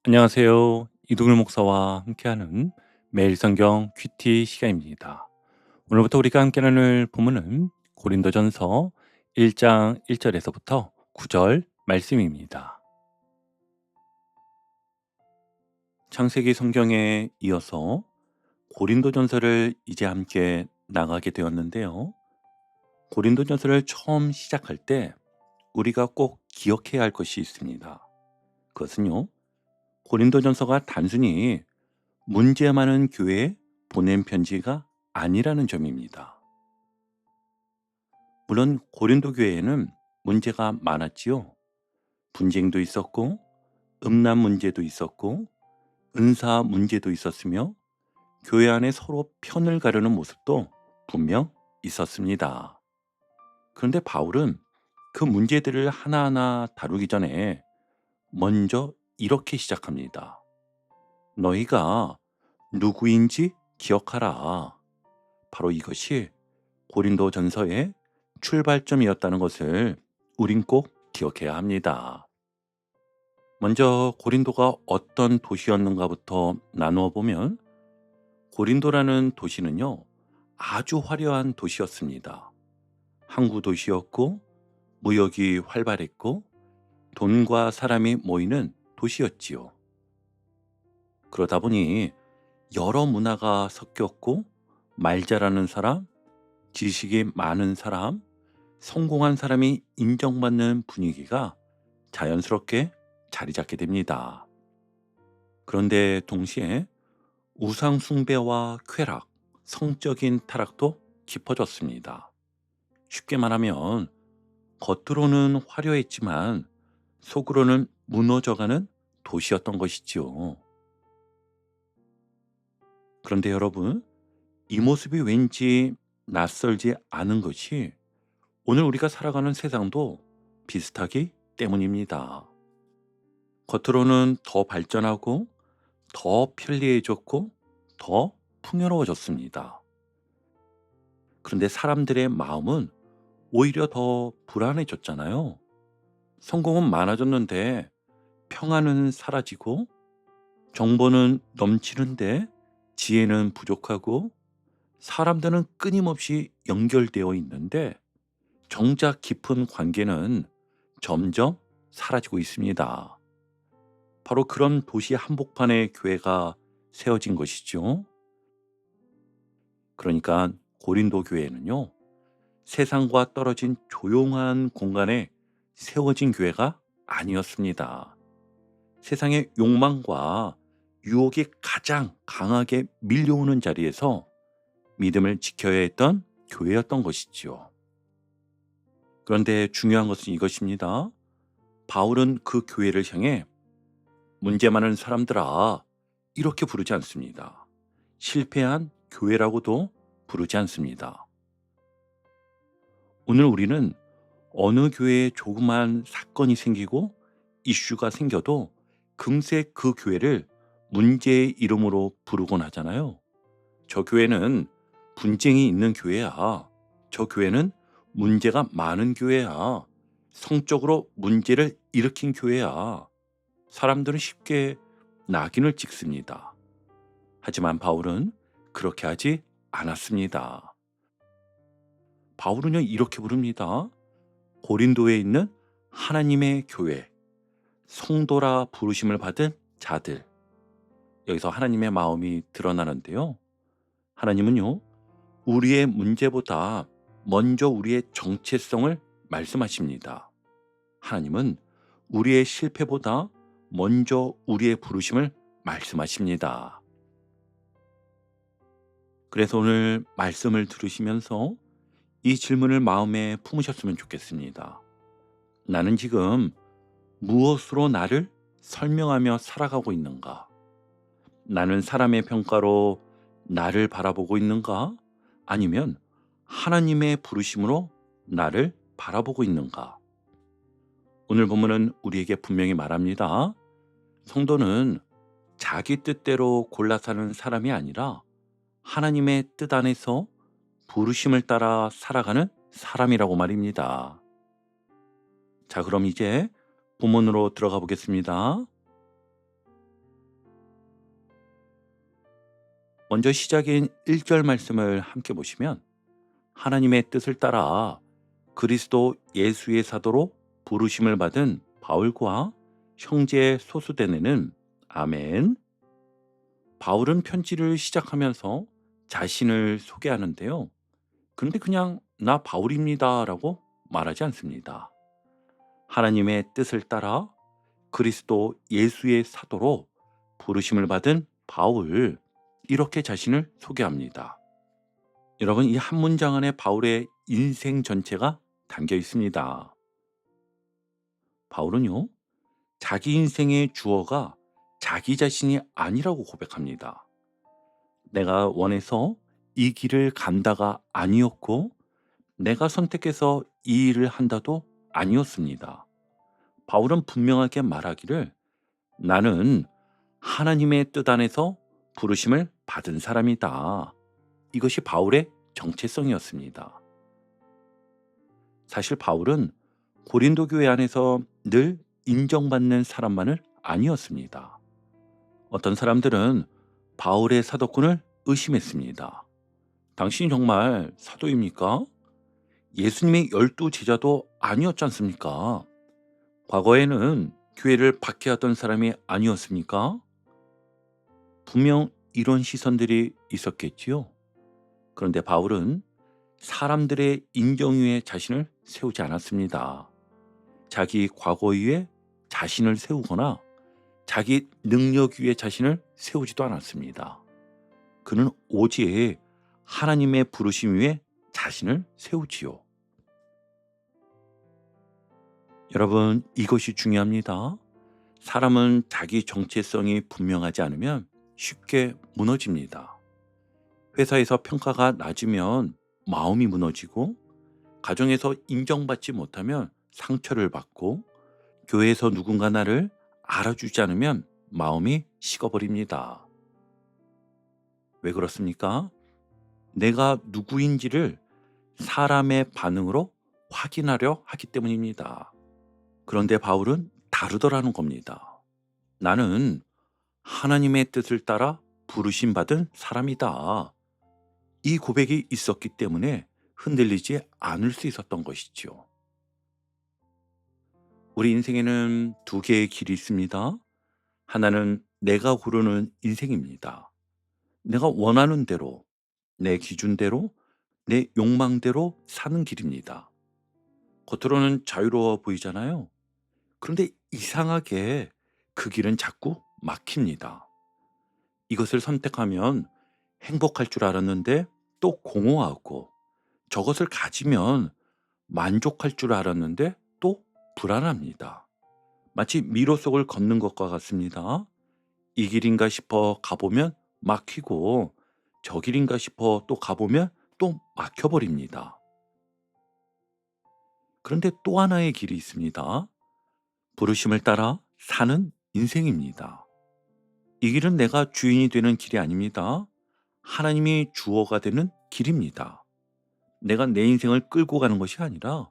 안녕하세요. 이동일 목사와 함께하는 매일 성경 큐티 시간입니다. 오늘부터 우리가 함께 나눌 본문은 고린도전서 1장 1절에서부터 9절 말씀입니다. 창세기 성경에 이어서 고린도전서를 이제 함께 나가게 되었는데요. 고린도전서를 처음 시작할 때 우리가 꼭 기억해야 할 것이 있습니다. 그것은요, 고린도전서가 단순히 문제 많은 교회에 보낸 편지가 아니라는 점입니다. 물론 고린도 교회에는 문제가 많았지요. 분쟁도 있었고, 음란 문제도 있었고, 은사 문제도 있었으며, 교회 안에 서로 편을 가르는 모습도 분명 있었습니다. 그런데 바울은 그 문제들을 하나하나 다루기 전에 먼저 이렇게 시작합니다. 너희가 누구인지 기억하라. 바로 이것이 고린도 전서의 출발점이었다는 것을 우린 꼭 기억해야 합니다. 먼저 고린도가 어떤 도시였는가부터 나누어 보면 고린도라는 도시는요, 아주 화려한 도시였습니다. 항구 도시였고 무역이 활발했고 돈과 사람이 모이는 도시였지요. 그러다 보니 여러 문화가 섞였고 말 잘하는 사람, 지식이 많은 사람, 성공한 사람이 인정받는 분위기가 자연스럽게 자리 잡게 됩니다. 그런데 동시에 우상 숭배와 쾌락, 성적인 타락도 깊어졌습니다. 쉽게 말하면 겉으로는 화려했지만 속으로는 무너져가는 도시였던 것이지요. 그런데 여러분, 이 모습이 왠지 낯설지 않은 것이 오늘 우리가 살아가는 세상도 비슷하기 때문입니다. 겉으로는 더 발전하고 더 편리해졌고 더 풍요로워졌습니다. 그런데 사람들의 마음은 오히려 더 불안해졌잖아요. 성공은 많아졌는데 평안은 사라지고 정보는 넘치는데 지혜는 부족하고 사람들은 끊임없이 연결되어 있는데 정작 깊은 관계는 점점 사라지고 있습니다. 바로 그런 도시 한복판에 교회가 세워진 것이죠. 그러니까 고린도 교회는요, 세상과 떨어진 조용한 공간에 세워진 교회가 아니었습니다. 세상의 욕망과 유혹이 가장 강하게 밀려오는 자리에서 믿음을 지켜야 했던 교회였던 것이지요. 그런데 중요한 것은 이것입니다. 바울은 그 교회를 향해 문제 많은 사람들아 이렇게 부르지 않습니다. 실패한 교회라고도 부르지 않습니다. 오늘 우리는 어느 교회에 조그만 사건이 생기고 이슈가 생겨도 금세 그 교회를 문제의 이름으로 부르곤 하잖아요. 저 교회는 분쟁이 있는 교회야. 저 교회는 문제가 많은 교회야. 성적으로 문제를 일으킨 교회야. 사람들은 쉽게 낙인을 찍습니다. 하지만 바울은 그렇게 하지 않았습니다. 바울은요, 이렇게 부릅니다. 고린도에 있는 하나님의 교회, 성도라 부르심을 받은 자들. 여기서 하나님의 마음이 드러나는데요. 하나님은요, 우리의 문제보다 먼저 우리의 정체성을 말씀하십니다. 하나님은 우리의 실패보다 먼저 우리의 부르심을 말씀하십니다. 그래서 오늘 말씀을 들으시면서 이 질문을 마음에 품으셨으면 좋겠습니다. 나는 지금 무엇으로 나를 설명하며 살아가고 있는가? 나는 사람의 평가로 나를 바라보고 있는가? 아니면 하나님의 부르심으로 나를 바라보고 있는가? 오늘 본문은 우리에게 분명히 말합니다. 성도는 자기 뜻대로 골라 사는 사람이 아니라 하나님의 뜻 안에서 부르심을 따라 살아가는 사람이라고 말입니다. 자, 그럼 이제 본문으로 들어가 보겠습니다. 먼저 시작인 1절 말씀을 함께 보시면 하나님의 뜻을 따라 그리스도 예수의 사도로 부르심을 받은 바울과 형제 소수대네는 아멘. 바울은 편지를 시작하면서 자신을 소개하는데요. 그런데 그냥 나 바울입니다라고 말하지 않습니다. 하나님의 뜻을 따라 그리스도 예수의 사도로 부르심을 받은 바울, 이렇게 자신을 소개합니다. 여러분, 이 한 문장 안에 바울의 인생 전체가 담겨 있습니다. 바울은요, 자기 인생의 주어가 자기 자신이 아니라고 고백합니다. 내가 원해서 이 길을 간다가 아니었고, 내가 선택해서 이 일을 한다도 아니었습니다. 바울은 분명하게 말하기를 나는 하나님의 뜻 안에서 부르심을 받은 사람이다. 이것이 바울의 정체성이었습니다. 사실 바울은 고린도 교회 안에서 늘 인정받는 사람만은 아니었습니다. 어떤 사람들은 바울의 사도권을 의심했습니다. 당신이 정말 사도입니까? 예수님의 12 제자도 아니었지 않습니까? 과거에는 교회를 박해하던 사람이 아니었습니까? 분명 이런 시선들이 있었겠지요. 그런데 바울은 사람들의 인정 위에 자신을 세우지 않았습니다. 자기 과거 위에 자신을 세우거나 자기 능력 위에 자신을 세우지도 않았습니다. 그는 오직 하나님의 부르심 위에 자신을 세우지요. 여러분, 이것이 중요합니다. 사람은 자기 정체성이 분명하지 않으면 쉽게 무너집니다. 회사에서 평가가 낮으면 마음이 무너지고, 가정에서 인정받지 못하면 상처를 받고, 교회에서 누군가 나를 알아주지 않으면 마음이 식어버립니다. 왜 그렇습니까? 내가 누구인지를 사람의 반응으로 확인하려 하기 때문입니다. 그런데 바울은 다르더라는 겁니다. 나는 하나님의 뜻을 따라 부르심 받은 사람이다. 이 고백이 있었기 때문에 흔들리지 않을 수 있었던 것이죠. 우리 인생에는 두 개의 길이 있습니다. 하나는 내가 고르는 인생입니다. 내가 원하는 대로, 내 기준대로, 내 욕망대로 사는 길입니다. 겉으로는 자유로워 보이잖아요. 그런데 이상하게 그 길은 자꾸 막힙니다. 이것을 선택하면 행복할 줄 알았는데 또 공허하고, 저것을 가지면 만족할 줄 알았는데 또 불안합니다. 마치 미로 속을 걷는 것과 같습니다. 이 길인가 싶어 가보면 막히고, 저 길인가 싶어 또 가보면 또 막혀버립니다. 그런데 또 하나의 길이 있습니다. 부르심을 따라 사는 인생입니다. 이 길은 내가 주인이 되는 길이 아닙니다. 하나님이 주어가 되는 길입니다. 내가 내 인생을 끌고 가는 것이 아니라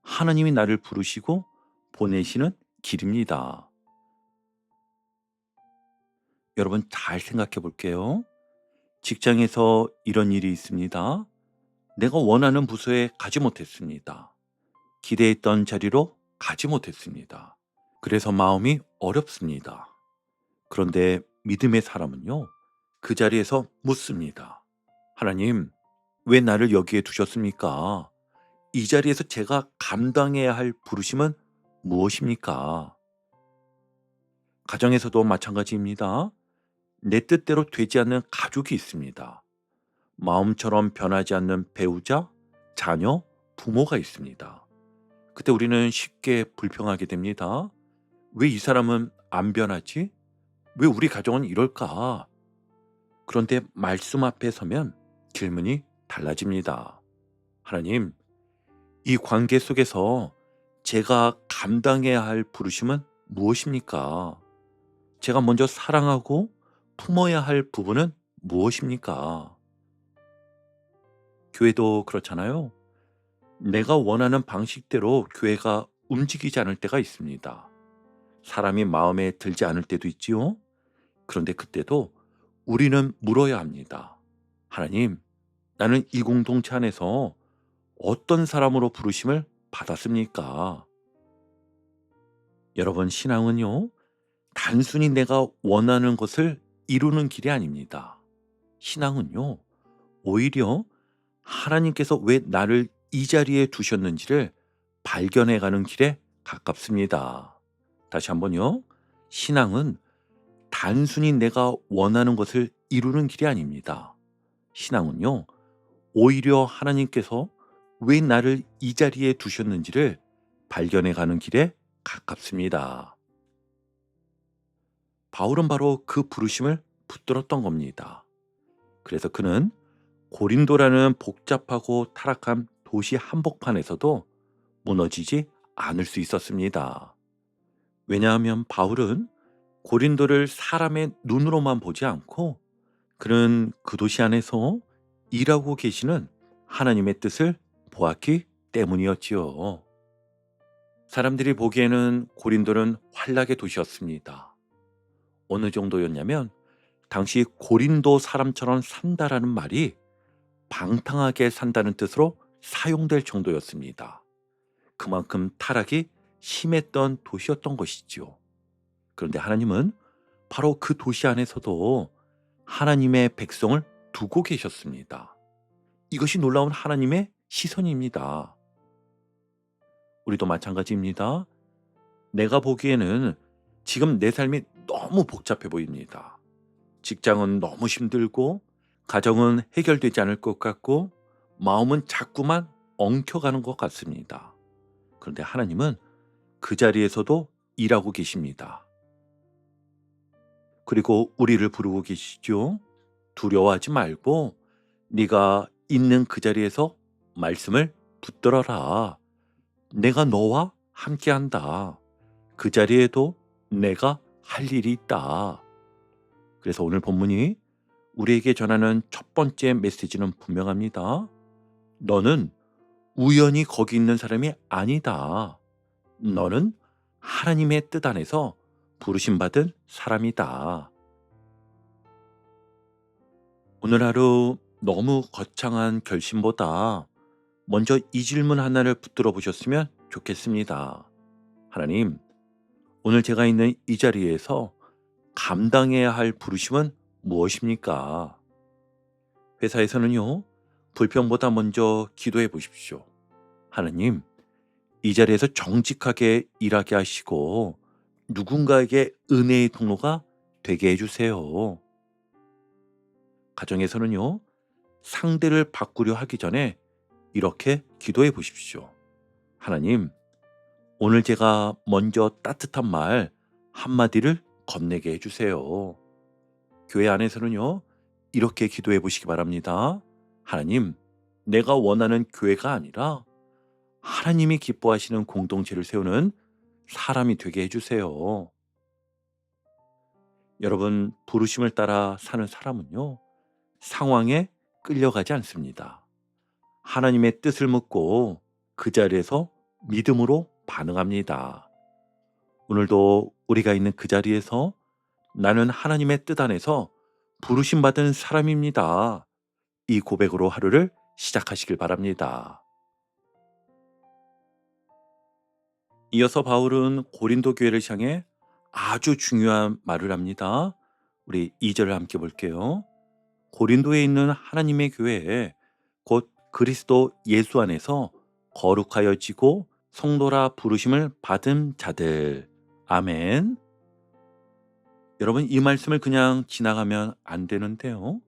하나님이 나를 부르시고 보내시는 길입니다. 여러분, 잘 생각해 볼게요. 직장에서 이런 일이 있습니다. 내가 원하는 부서에 가지 못했습니다. 기대했던 자리로 가지 못했습니다. 그래서 마음이 어렵습니다. 그런데 믿음의 사람은요, 그 자리에서 묻습니다. 하나님, 왜 나를 여기에 두셨습니까? 이 자리에서 제가 감당해야 할 부르심은 무엇입니까? 가정에서도 마찬가지입니다. 내 뜻대로 되지 않는 가족이 있습니다. 마음처럼 변하지 않는 배우자, 자녀, 부모가 있습니다. 그때 우리는 쉽게 불평하게 됩니다. 왜 이 사람은 안 변하지? 왜 우리 가정은 이럴까? 그런데 말씀 앞에 서면 질문이 달라집니다. 하나님, 이 관계 속에서 제가 감당해야 할 부르심은 무엇입니까? 제가 먼저 사랑하고 품어야 할 부분은 무엇입니까? 교회도 그렇잖아요. 내가 원하는 방식대로 교회가 움직이지 않을 때가 있습니다. 사람이 마음에 들지 않을 때도 있지요. 그런데 그때도 우리는 물어야 합니다. 하나님, 나는 이 공동체 안에서 어떤 사람으로 부르심을 받았습니까? 여러분, 신앙은요, 단순히 내가 원하는 것을 이루는 길이 아닙니다. 신앙은요, 오히려 하나님께서 왜 나를 이 자리에 두셨는지를 발견해가는 길에 가깝습니다. 다시 한번요. 신앙은 단순히 내가 원하는 것을 이루는 길이 아닙니다. 신앙은요, 오히려 하나님께서 왜 나를 이 자리에 두셨는지를 발견해가는 길에 가깝습니다. 바울은 바로 그 부르심을 붙들었던 겁니다. 그래서 그는 고린도라는 복잡하고 타락한 도시 한복판에서도 무너지지 않을 수 있었습니다. 왜냐하면 바울은 고린도를 사람의 눈으로만 보지 않고 그는 그 도시 안에서 일하고 계시는 하나님의 뜻을 보았기 때문이었지요. 사람들이 보기에는 고린도는 환락의 도시였습니다. 어느 정도였냐면 당시 고린도 사람처럼 산다라는 말이 방탕하게 산다는 뜻으로 사용될 정도였습니다. 그만큼 타락이 심했던 도시였던 것이지요. 그런데 하나님은 바로 그 도시 안에서도 하나님의 백성을 두고 계셨습니다. 이것이 놀라운 하나님의 시선입니다. 우리도 마찬가지입니다. 내가 보기에는 지금 내 삶이 너무 복잡해 보입니다. 직장은 너무 힘들고 가정은 해결되지 않을 것 같고 마음은 자꾸만 엉켜가는 것 같습니다. 그런데 하나님은 그 자리에서도 일하고 계십니다. 그리고 우리를 부르고 계시죠. 두려워하지 말고 네가 있는 그 자리에서 말씀을 붙들어라. 내가 너와 함께한다. 그 자리에도 내가 할 일이 있다. 그래서 오늘 본문이 우리에게 전하는 첫 번째 메시지는 분명합니다. 너는 우연히 거기 있는 사람이 아니다. 너는 하나님의 뜻 안에서 부르심받은 사람이다. 오늘 하루 너무 거창한 결심보다 먼저 이 질문 하나를 붙들어 보셨으면 좋겠습니다. 하나님, 오늘 제가 있는 이 자리에서 감당해야 할 부르심은 무엇입니까? 회사에서는요, 불평보다 먼저 기도해 보십시오. 하나님, 이 자리에서 정직하게 일하게 하시고 누군가에게 은혜의 통로가 되게 해주세요. 가정에서는요, 상대를 바꾸려 하기 전에 이렇게 기도해 보십시오. 하나님, 오늘 제가 먼저 따뜻한 말 한마디를 건네게 해주세요. 교회 안에서는요, 이렇게 기도해 보시기 바랍니다. 하나님, 내가 원하는 교회가 아니라 하나님이 기뻐하시는 공동체를 세우는 사람이 되게 해주세요. 여러분, 부르심을 따라 사는 사람은요, 상황에 끌려가지 않습니다. 하나님의 뜻을 묻고 그 자리에서 믿음으로 반응합니다. 오늘도 우리가 있는 그 자리에서 나는 하나님의 뜻 안에서 부르심받은 사람입니다. 이 고백으로 하루를 시작하시길 바랍니다. 이어서 바울은 고린도 교회를 향해 아주 중요한 말을 합니다. 우리 2절을 함께 볼게요. 고린도에 있는 하나님의 교회에 곧 그리스도 예수 안에서 거룩하여지고 성도라 부르심을 받은 자들. 아멘. 여러분, 이 말씀을 그냥 지나가면 안 되는데요.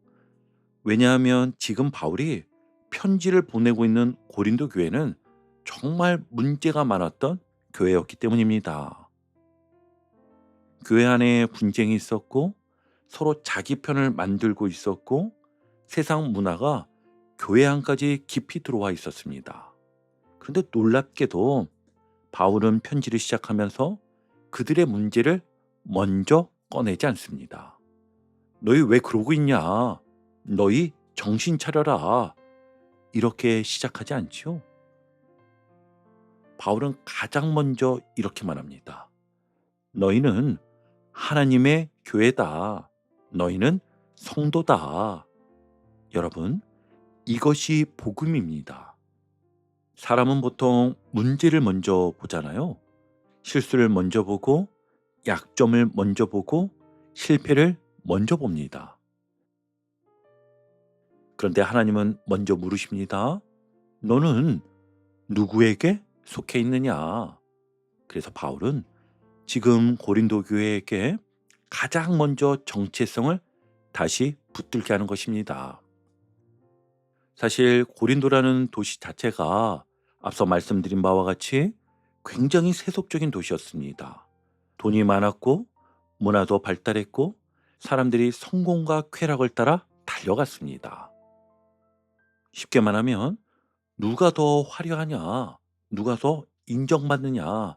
왜냐하면 지금 바울이 편지를 보내고 있는 고린도 교회는 정말 문제가 많았던 교회였기 때문입니다. 교회 안에 분쟁이 있었고 서로 자기 편을 만들고 있었고 세상 문화가 교회 안까지 깊이 들어와 있었습니다. 그런데 놀랍게도 바울은 편지를 시작하면서 그들의 문제를 먼저 꺼내지 않습니다. 너희 왜 그러고 있냐? 너희 정신 차려라. 이렇게 시작하지 않지요. 바울은 가장 먼저 이렇게 말합니다. 너희는 하나님의 교회다. 너희는 성도다. 여러분, 이것이 복음입니다. 사람은 보통 문제를 먼저 보잖아요. 실수를 먼저 보고, 약점을 먼저 보고, 실패를 먼저 봅니다. 그런데 하나님은 먼저 물으십니다. 너는 누구에게 속해 있느냐? 그래서 바울은 지금 고린도 교회에게 가장 먼저 정체성을 다시 붙들게 하는 것입니다. 사실 고린도라는 도시 자체가 앞서 말씀드린 바와 같이 굉장히 세속적인 도시였습니다. 돈이 많았고 문화도 발달했고 사람들이 성공과 쾌락을 따라 달려갔습니다. 쉽게 말하면 누가 더 화려하냐, 누가 더 인정받느냐,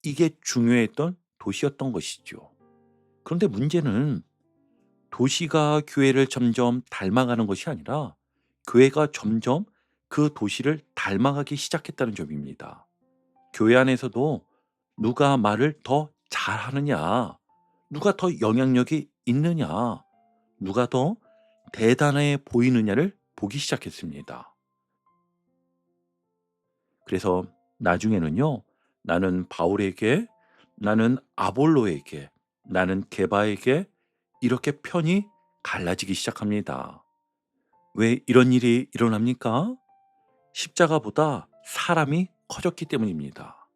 이게 중요했던 도시였던 것이죠. 그런데 문제는 도시가 교회를 점점 닮아가는 것이 아니라 교회가 점점 그 도시를 닮아가기 시작했다는 점입니다. 교회 안에서도 누가 말을 더 잘하느냐, 누가 더 영향력이 있느냐, 누가 더 대단해 보이느냐를 보기 시작했습니다. 그래서 나중에는요, 나는 바울에게, 나는 아볼로에게, 나는 게바에게 이렇게 편이 갈라지기 시작합니다. 왜 이런 일이 일어납니까? 십자가보다 사람이 커졌기 때문입니다.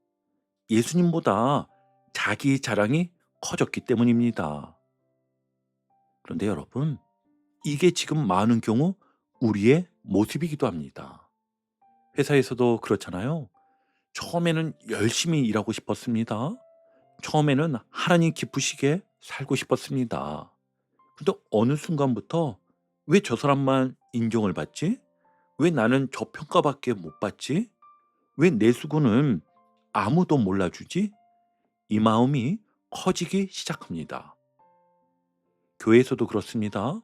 예수님보다 자기 자랑이 커졌기 때문입니다. 그런데 여러분, 이게 지금 많은 경우 우리의 모습이기도 합니다. 회사에서도 그렇잖아요. 처음에는 열심히 일하고 싶었습니다. 처음에는 하나님 기쁘시게 살고 싶었습니다. 근데 어느 순간부터 왜 저 사람만 인정을 받지? 왜 나는 저 평가밖에 못 받지? 왜 내 수고는 아무도 몰라주지? 이 마음이 커지기 시작합니다. 교회에서도 그렇습니다.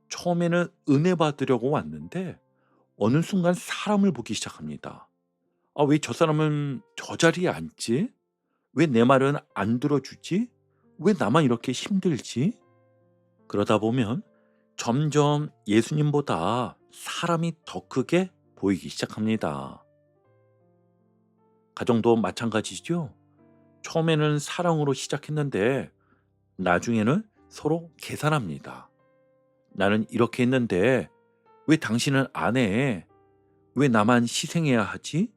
처음에는 은혜 받으려고 왔는데 어느 순간 사람을 보기 시작합니다. 아, 왜 저 사람은 저 자리에 앉지? 왜 내 말은 안 들어주지? 왜 나만 이렇게 힘들지? 그러다 보면 점점 예수님보다 사람이 더 크게 보이기 시작합니다. 가정도 마찬가지죠. 처음에는 사랑으로 시작했는데 나중에는 서로 계산합니다. 나는 이렇게 했는데 왜 당신은 안 해? 왜 나만 희생해야 하지?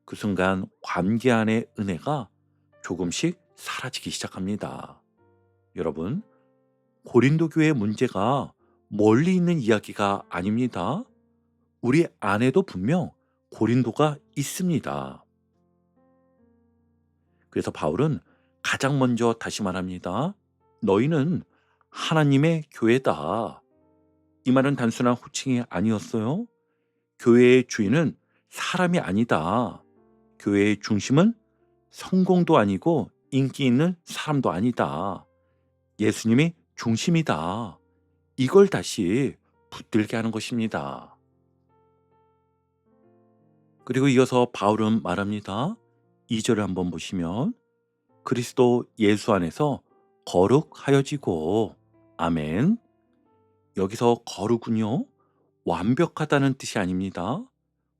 그 순간 관계 안의 은혜가 조금씩 사라지기 시작합니다. 여러분, 고린도 교회의 문제가 멀리 있는 이야기가 아닙니다. 우리 안에도 분명 고린도가 있습니다. 그래서 바울은 가장 먼저 다시 말합니다. 너희는 하나님의 교회다. 이 말은 단순한 호칭이 아니었어요. 교회의 주인은 사람이 아니다. 교회의 중심은 성공도 아니고 인기 있는 사람도 아니다. 예수님이 중심이다. 이걸 다시 붙들게 하는 것입니다. 그리고 이어서 바울은 말합니다. 2절을 한번 보시면 그리스도 예수 안에서 거룩하여지고 아멘. 여기서 거룩은요, 완벽하다는 뜻이 아닙니다.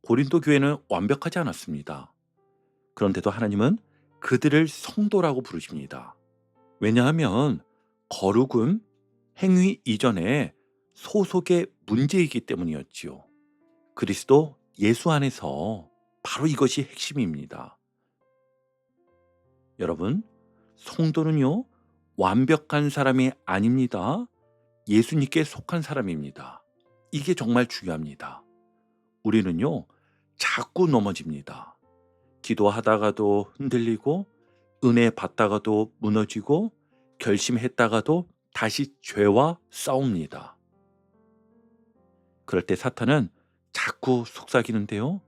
고린도 교회는 완벽하지 않았습니다. 그런데도 하나님은 그들을 성도라고 부르십니다. 왜냐하면 거룩은 행위 이전에 소속의 문제이기 때문이었지요. 그리스도 예수 안에서 바로 이것이 핵심입니다. 여러분, 성도는요, 완벽한 사람이 아닙니다. 예수님께 속한 사람입니다. 이게 정말 중요합니다. 우리는요, 자꾸 넘어집니다. 기도하다가도 흔들리고, 은혜 받다가도 무너지고, 결심했다가도 다시 죄와 싸웁니다. 그럴 때 사탄은 자꾸 속삭이는데요.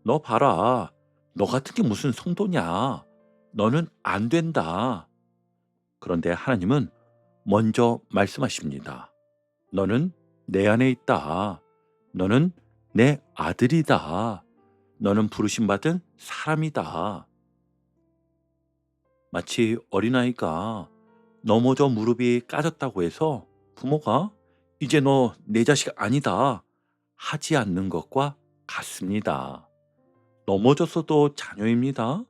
너 봐라. 너 같은 게 무슨 성도냐. 너는 안 된다. 그런데 하나님은 먼저 말씀하십니다. 너는 내 안에 있다. 너는 내 아들이다. 너는 부르심받은 사람이다. 마치 어린아이가 넘어져 무릎이 까졌다고 해서 부모가 이제 너 내 자식 아니다 하지 않는 것과 같습니다. 넘어졌어도 자녀입니다.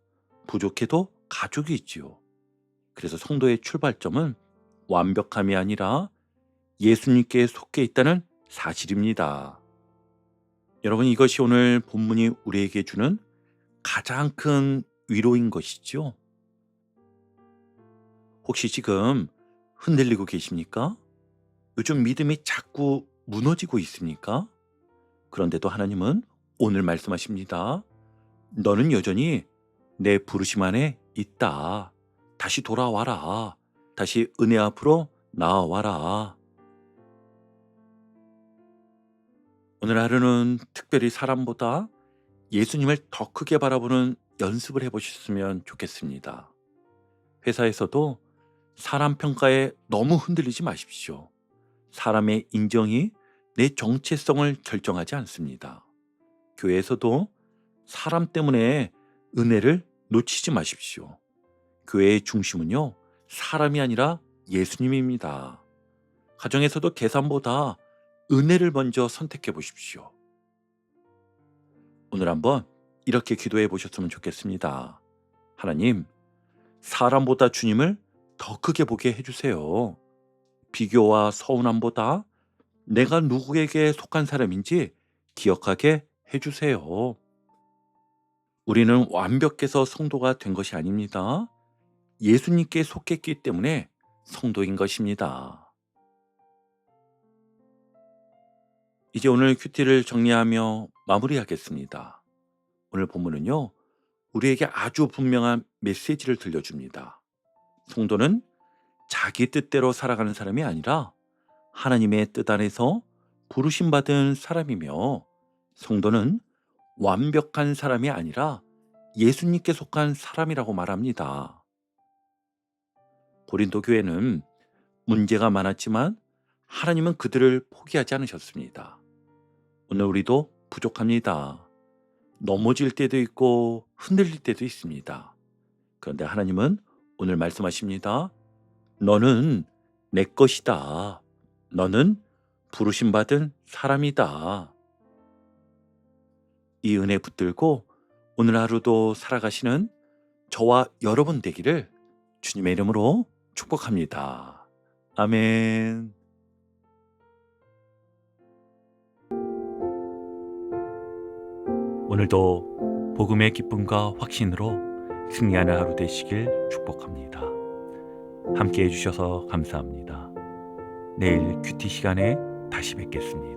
부족해도 가족이 있지요. 그래서 성도의 출발점은 완벽함이 아니라 예수님께 속해 있다는 사실입니다. 여러분, 이것이 오늘 본문이 우리에게 주는 가장 큰 위로인 것이죠. 혹시 지금 흔들리고 계십니까? 요즘 믿음이 자꾸 무너지고 있습니까? 그런데도 하나님은 오늘 말씀하십니다. 너는 여전히 내 부르심 안에 있다. 다시 돌아와라. 다시 은혜 앞으로 나와라. 오늘 하루는 특별히 사람보다 예수님을 더 크게 바라보는 연습을 해보셨으면 좋겠습니다. 회사에서도 사람 평가에 너무 흔들리지 마십시오. 사람의 인정이 내 정체성을 결정하지 않습니다. 교회에서도 사람 때문에 은혜를 놓치지 마십시오. 교회의 중심은요, 사람이 아니라 예수님입니다. 가정에서도 계산보다 은혜를 먼저 선택해 보십시오. 오늘 한번 이렇게 기도해 보셨으면 좋겠습니다. 하나님, 사람보다 주님을 더 크게 보게 해주세요. 비교와 서운함보다 내가 누구에게 속한 사람인지 기억하게 해주세요. 우리는 완벽해서 성도가 된 것이 아닙니다. 예수님께 속했기 때문에 성도인 것입니다. 이제 오늘 큐티를 정리하며 마무리하겠습니다. 오늘 본문은요, 우리에게 아주 분명한 메시지를 들려줍니다. 성도는 자기 뜻대로 살아가는 사람이 아니라 하나님의 뜻 안에서 부르심받은 사람이며, 성도는 완벽한 사람이 아니라 예수님께 속한 사람이라고 말합니다. 고린도 교회는 문제가 많았지만 하나님은 그들을 포기하지 않으셨습니다. 오늘 우리도 부족합니다. 넘어질 때도 있고 흔들릴 때도 있습니다. 그런데 하나님은 오늘 말씀하십니다. 너는 내 것이다. 너는 부르심받은 사람이다. 이 은혜 붙들고 오늘 하루도 살아가시는 저와 여러분 되기를 주님의 이름으로 축복합니다. 아멘. 오늘도 복음의 기쁨과 확신으로 승리하는 하루 되시길 축복합니다. 함께 해주셔서 감사합니다. 내일 큐티 시간에 다시 뵙겠습니다.